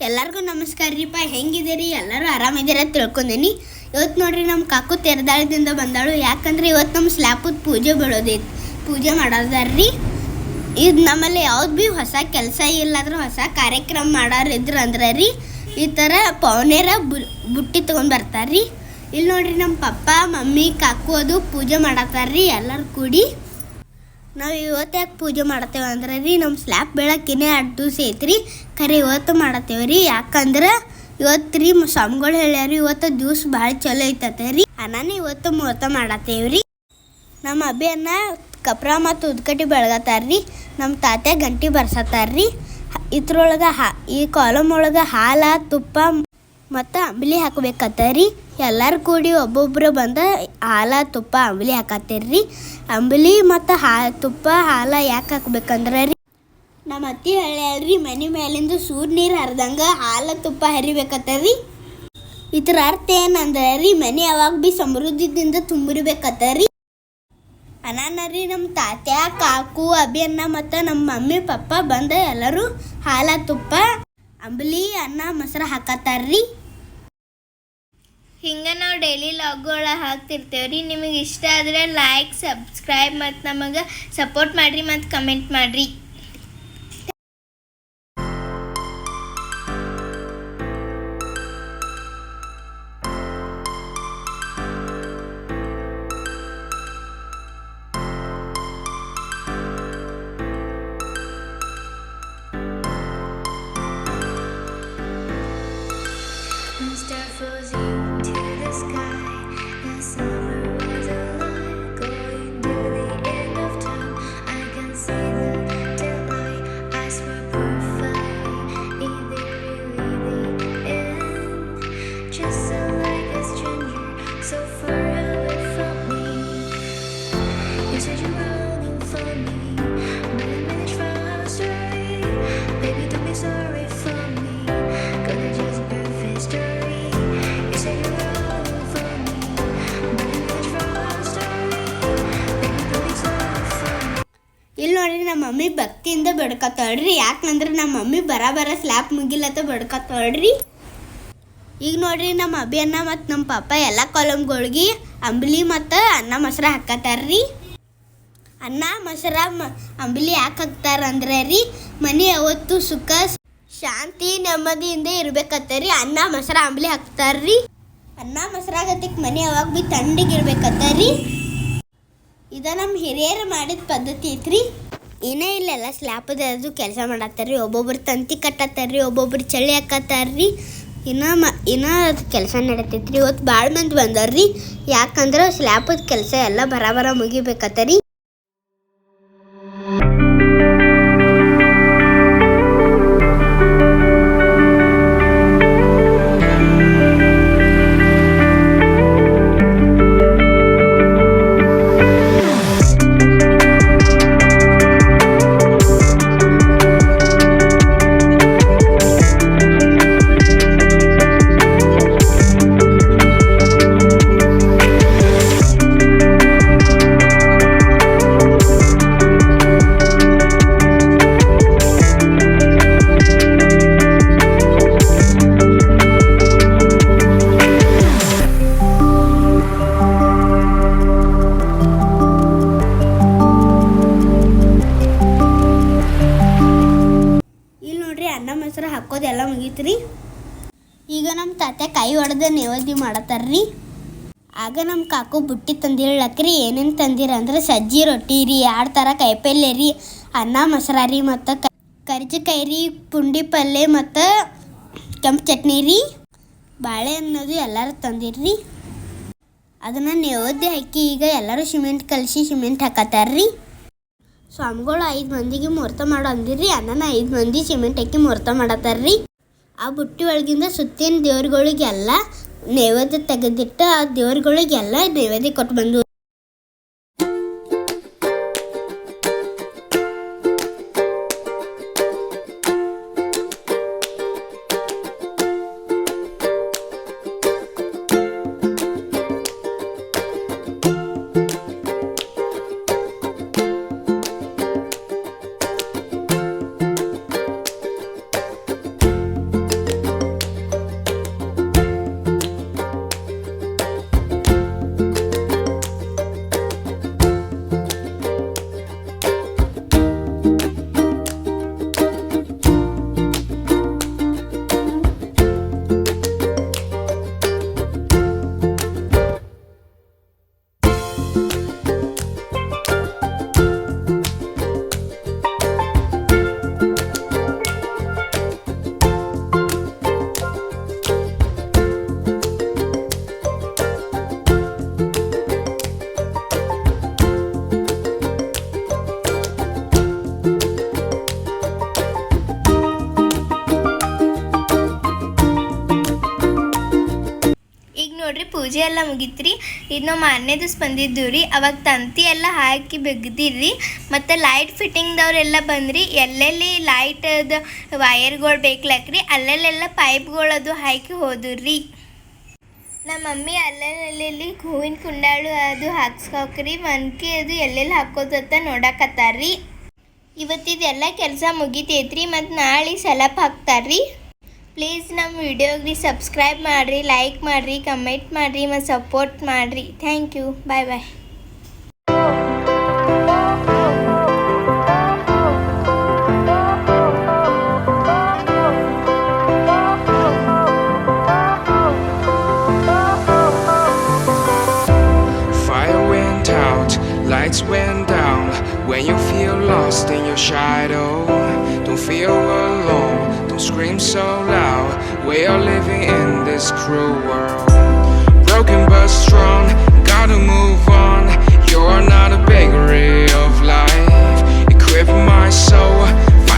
ಎಲ್ಲರಿಗೂ ನಮಸ್ಕಾರ ರೀಪ್ಪ. ಹೆಂಗಿದ್ದೀರಿ? ಎಲ್ಲರೂ ಆರಾಮಿದ್ದೀರ ತಿಳ್ಕೊಂಡೇನಿ. ಇವತ್ತು ನೋಡ್ರಿ ನಮ್ಮ ಕಾಕು ತೆರೆದಾಳದಿಂದ ಬಂದಾಳು. ಯಾಕಂದ್ರೆ ಇವತ್ತು ನಮ್ಮ ಸ್ಲ್ಯಾಪದ ಪೂಜೆ ಮಾಡೋದಾರ್ರಿ. ಇದು ನಮ್ಮಲ್ಲಿ ಯಾವ್ದು ಭೀ ಹೊಸ ಕೆಲಸ ಇಲ್ಲಾದ್ರೆ ಹೊಸ ಕಾರ್ಯಕ್ರಮ ಮಾಡೋರಿದ್ರು ಅಂದ್ರೆ ರೀ ಈ ಥರ ಪೌನೇರ ಬುಟ್ಟಿ ತೊಗೊಂಡು ಬರ್ತಾರ್ರಿ. ಇಲ್ಲಿ ನೋಡ್ರಿ ನಮ್ಮ ಪಪ್ಪ ಮಮ್ಮಿ ಕಾಕು ಅದು ಪೂಜೆ ಮಾಡತ್ತಾರ್ರಿ ಎಲ್ಲರೂ ಕೂಡಿ. ನಾವು ಇವತ್ತು ಯಾಕೆ ಪೂಜೆ ಮಾಡತ್ತೇವೆ ಅಂದ್ರೆ ರೀ ನಮ್ಮ ಸ್ಲ್ಯಾಪ್ ಬೆಳಕಿನೇ 2 ದಿವಸ ಐತ್ರಿ. ಖರೆ ಇವತ್ತು ಮಾಡತ್ತೇವೆ ರೀ. ಯಾಕಂದ್ರೆ ಇವತ್ತು ರೀ ಸ್ವಾಮಿಗಳು ಹೇಳ್ಯಾರಿ ಇವತ್ತು ದಿವ್ಸ ಭಾಳ ಚಲೋ ಐತತೆ ರೀ. ಅನ್ನಾನೇ ಇವತ್ತು ಮುಹೂರ್ತ ಮಾಡತ್ತೇವ್ರಿ. ನಮ್ಮ ಅಭಿಯನ್ನ ಕಪ್ರ ಮತ್ತು ಉದ್ಕಟ್ಟಿ ಬೆಳಗತ್ತಾರ್ರಿ. ನಮ್ಮ ತಾತ ಗಂಟಿ ಬರ್ಸತ್ತಾರ್ರಿ. ಇದ್ರೊಳಗೆ ಈ ಕಾಲಮ್ ಒಳಗೆ ಹಾಲು ತುಪ್ಪ ಮತ್ತು ಅಂಬಲಿ ಹಾಕಬೇಕತ್ತರಿ. ಎಲ್ಲರೂ ಕೂಡಿ ಒಬ್ಬೊಬ್ಬರು ಬಂದು ಹಾಲು ತುಪ್ಪ ಅಂಬಲಿ ಹಾಕತ್ತೀರ್ರಿ. ಅಂಬಲಿ ಮತ್ತು ತುಪ್ಪ ಹಾಲು ಯಾಕೆ ಹಾಕ್ಬೇಕಂದ್ರೆ ರೀ ನಮ್ಮ ಅತ್ತಿ ಹೇಳ್ಯಾಳ್ರಿ ಮನೆ ಮೇಲಿಂದ ಸೂರ್ ನೀರು ಹರಿದಂಗೆ ಹಾಲು ತುಪ್ಪ ಹರಿಬೇಕತ್ತರಿ. ಇದ್ರ ಅರ್ಥ ಏನಂದ್ರೆ ರೀ ಮನೆ ಯಾವಾಗ ಭೀ ಸಮೃದ್ಧಿದಿಂದ ತುಂಬಿರ್ಬೇಕತ್ತರಿ. ಅನಾನರಿ ನಮ್ಮ ತಾತ್ಯ ಕಾಕು ಅಭಿಯನ್ನ ಮತ್ತು ನಮ್ಮ ಮಮ್ಮಿ ಪಪ್ಪ ಬಂದು ಎಲ್ಲರೂ ಹಾಲು ತುಪ್ಪ ಅಂಬಲಿ ಅನ್ನ ಮೊಸರು ಹಾಕತ್ತಾರ್ರಿ. ಹಿಂಗೆ ನಾವು ಡೈಲಿ ಲಾಗ್ಗಳ ಹಾಕ್ತಿರ್ತೇವ್ರಿ. ನಿಮಗೆ ಇಷ್ಟ ಆದರೆ ಲೈಕ್ ಸಬ್ಸ್ಕ್ರೈಬ್ ಮತ್ತು ನಮಗೆ ಸಪೋರ್ಟ್ ಮಾಡಿರಿ ಮತ್ತು ಕಮೆಂಟ್ ಮಾಡಿರಿ. ಇಲ್ಲಿ ನೋಡ್ರಿ ನಮ್ಮ ಮಮ್ಮಿ ಭಕ್ತಿಯಿಂದ ಬಡ್ಕತ್ತಾಳ್ರಿ. ಯಾಕಂದ್ರೆ ನಮ್ಮ ಮಮ್ಮಿ ಬರ ಸ್ಲ್ಯಾಪ್ ಮುಗಿಲತ್ತ ಬಡ್ಕತ್ತಾಳ್ರಿ. ಈಗ ನೋಡ್ರಿ ನಮ್ಮ ಅಭಿಯನ್ನ ಮತ್ತು ನಮ್ಮ ಪಾಪ ಎಲ್ಲ ಕಾಲಮ್ಗಳಿಗೆ ಅಂಬಲಿ ಮತ್ತು ಅನ್ನ ಮೊಸರು ಹಾಕತ್ತಾರ್ರಿ. ಅನ್ನ ಮೊಸರು ಅಂಬಲಿ ಯಾಕೆ ಹಾಕ್ತಾರಂದ್ರೆ ರೀ ಮನೆ ಯಾವತ್ತು ಸುಖ ಶಾಂತಿ ನೆಮ್ಮದಿಯಿಂದ ಇರ್ಬೇಕತ್ತರಿ. ಅನ್ನ ಮೊಸರು ಅಂಬಲಿ ಹಾಕ್ತಾರ್ರಿ. ಅನ್ನ ಮೊಸರಾಗತ್ತಿಕ್ ಮನೆ ಯಾವಾಗ ಭೀ ತಣ್ಣಗಿರ್ಬೇಕತ್ತರಿ. ಇದು ನಮ್ಮ ಹಿರಿಯರು ಮಾಡಿದ ಪದ್ಧತಿ ಐತ್ರಿ. ಏನೇ ಇಲ್ಲೆಲ್ಲ ಸ್ಲ್ಯಾಪದ ಕೆಲಸ ಮಾಡತ್ತಾರ್ರಿ. ಒಬ್ಬೊಬ್ರು ತಂತಿ ಕಟ್ಟತ್ತಾರ್ರಿ, ಒಬ್ಬೊಬ್ರು ಚಳಿ ಹಾಕತ್ತಾರ್ರಿ. ಇನ್ನೂ ಅದು ಕೆಲಸ ನಡೀತೈತ್ರಿ. ಇವತ್ತು ಭಾಳ ಮಂದಿ ಬಂದಾರ್ರಿ. ಯಾಕಂದ್ರೆ ಸ್ಲ್ಯಾಪದ ಕೆಲಸ ಎಲ್ಲ ಬರ ಮುಗಿಬೇಕತ್ತರಿ. ಅನ್ನ ಮೊಸರು ಹಾಕೋದೆಲ್ಲ ಮುಗೀತ್ರಿ. ಈಗ ನಮ್ಮ ತಾತ ಕೈ ಹೊಡೆದು ನೈವೇದ್ಯ ಮಾಡತ್ತಾರ್ರಿ. ಆಗ ನಮ್ಮ ಕಾಕು ಬುಟ್ಟಿ ತಂದಿರ್ಲಕ್ರಿ. ಏನೇನು ತಂದಿರ ಅಂದ್ರೆ ಸಜ್ಜಿ ರೊಟ್ಟಿ ರೀ, 2 ಥರ ಕಾಯಿಪಲ್ಯ ರೀ, ಅನ್ನ ಮೊಸರು ರೀ, ಮತ್ತು ಕರ್ಜಿಕಾಯಿ ರೀ, ಪುಂಡಿ ಪಲ್ಯ ಮತ್ತು ಕೆಂಪು ಚಟ್ನಿ ರೀ, ಬಾಳೆ ಅನ್ನೋದು ಎಲ್ಲರೂ ತಂದಿರ್ರಿ. ಅದನ್ನು ನೈವೇದ್ಯ ಹಾಕಿ ಈಗ ಎಲ್ಲರೂ ಸಿಮೆಂಟ್ ಕಲಸಿ ಸಿಮೆಂಟ್ ಹಾಕತ್ತಾರ್ರಿ. ಸ್ವಾಮಿಗಳು 5 ಮಂದಿಗೆ ಮುಹೂರ್ತ ಮಾಡೋ ಅಂದಿರ್ರಿ. ಅನ್ನನ 5 ಮಂದಿ ಸಿಮೆಂಟ್ ಹಾಕಿ ಮುಹೂರ್ತ ಮಾಡತ್ತಾರ್ರಿ. ಆ ಬುಟ್ಟಿ ಒಳಗಿಂದ ಸುತ್ತಿನ ದೇವ್ರುಗಳಿಗೆಲ್ಲ ನೈವೇದ್ಯ ತೆಗೆದಿಟ್ಟು ಆ ದೇವ್ರುಗಳಿಗೆಲ್ಲ ನೈವೇದ್ಯ ಕೊಟ್ಟು ಬಂದು ಪೂಜೆ ಎಲ್ಲ ಮುಗೀತ್ರಿ. ಇದು ನಾವು ಮಾರನೇ ದಿವ್ಸ ಬಂದಿದ್ದು ರೀ. ಅವಾಗ ತಂತಿ ಎಲ್ಲ ಹಾಕಿ ಬೆಗ್ದಿರಿ. ಮತ್ತು ಲೈಟ್ ಫಿಟ್ಟಿಂಗ್ದವ್ರೆಲ್ಲ ಬಂದ್ರಿ. ಎಲ್ಲೆಲ್ಲಿ ಲೈಟದ ವಯರ್ಗಳು ಬೇಕ್ಲಕ್ರಿ ಅಲ್ಲೆಲ್ಲೆಲ್ಲ ಪೈಪ್ಗಳದು ಹಾಕಿ ಹೋದ್ರಿ. ನಮ್ಮ ಮಮ್ಮಿ ಅಲ್ಲೆಲ್ಲಿ ಹೂವಿನ ಕುಂಡಾಳು ಅದು ಹಾಕ್ಸ್ಕೊಕ್ರಿ ಮನ್ಕಿ ಅದು ಎಲ್ಲೆಲ್ಲಿ ಹಾಕೋದತ್ತ ನೋಡಕತ್ತಾರ್ರಿ. ಇವತ್ತಿದೆಲ್ಲ ಕೆಲಸ ಮುಗಿತೈತ್ರಿ. ಮತ್ತು ನಾಳೆ ಸಲಪ್ ಹಾಕ್ತಾರ್ರಿ. ಪ್ಲೀಸ್ ನಮ್ಮ ವಿಡಿಯೋಗೆ ಸಬ್ಸ್ಕ್ರೈಬ್ ಮಾಡಿರಿ, ಲೈಕ್ ಮಾಡಿರಿ, ಕಮೆಂಟ್ ಮಾಡಿರಿ ಮತ್ತು ಸಪೋರ್ಟ್ ಮಾಡಿರಿ. Thank you. Bye bye. Fire went out, lights went down. When you feel lost in your shadow, don't feel alone, don't scream so loud. We are living in this cruel world. Broken but strong, gotta move on. You're not a bakery of life. Equip my soul